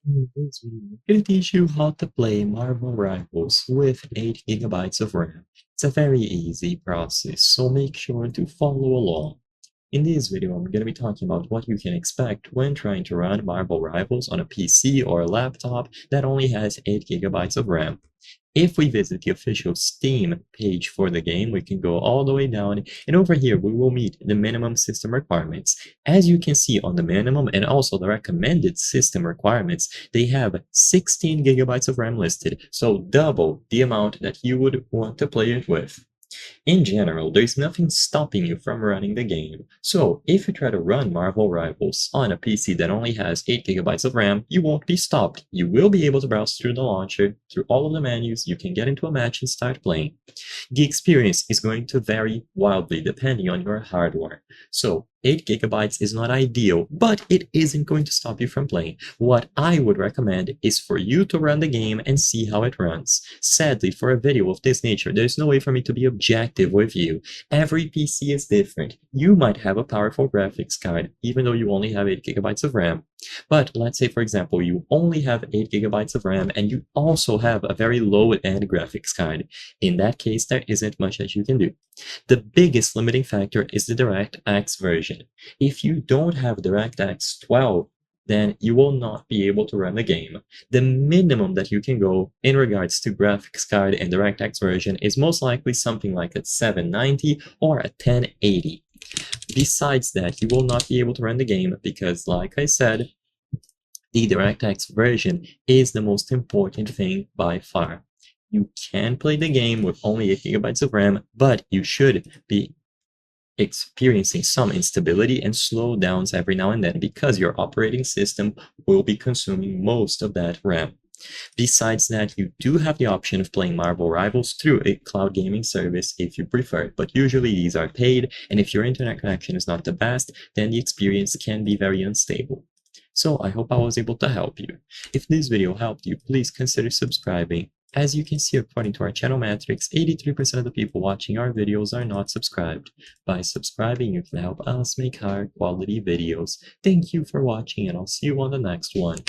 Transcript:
In this video, I'm going to teach you how to play Marvel Rivals with 8 gigabytes of RAM. It's a very easy process, so make sure to follow along. In this video, I'm going to be talking about what you can expect when trying to run Marvel Rivals on a PC or a laptop that only has 8 gigabytes of RAM. If we visit the official Steam page for the game, we can go all the way down, and over here we will meet the minimum system requirements. As you can see on the minimum and also the recommended system requirements, they have 16 gigabytes of RAM listed, so double the amount that you would want to play it with. In general, there's nothing stopping you from running the game. So if you try to run Marvel Rivals on a PC that only has 8 gigabytes of RAM, you won't be stopped. You will be able to browse through the launcher, through all of the menus, you can get into a match and start playing. The experience is going to vary wildly depending on your hardware. So 8 gigabytes is not ideal, but it isn't going to stop you from playing. What I would recommend is for you to run the game and see how it runs. Sadly, for a video of this nature, there's no way for me to be objective with you. Every PC is different. You might have a powerful graphics card, even though you only have 8 gigabytes of RAM. But let's say, for example, you only have 8 gigabytes of RAM and you also have a very low-end graphics card. In that case, there isn't much that you can do. The biggest limiting factor is the DirectX version. If you don't have DirectX 12, then you will not be able to run the game. The minimum that you can go in regards to graphics card and DirectX version is most likely something like a 790 or a 1080. Besides that, you will not be able to run the game because, like I said, the DirectX version is the most important thing by far. You can play the game with only 8 gigabytes of RAM, but you should be experiencing some instability and slowdowns every now and then because your operating system will be consuming most of that RAM. Besides that, you do have the option of playing Marvel Rivals through a cloud gaming service if you prefer, but usually these are paid, and if your internet connection is not the best, then the experience can be very unstable. So I hope I was able to help you. If this video helped you, please consider subscribing. As you can see, according to our channel metrics, 83% of the people watching our videos are not subscribed. By subscribing, you can help us make higher quality videos. Thank you for watching, and I'll see you on the next one.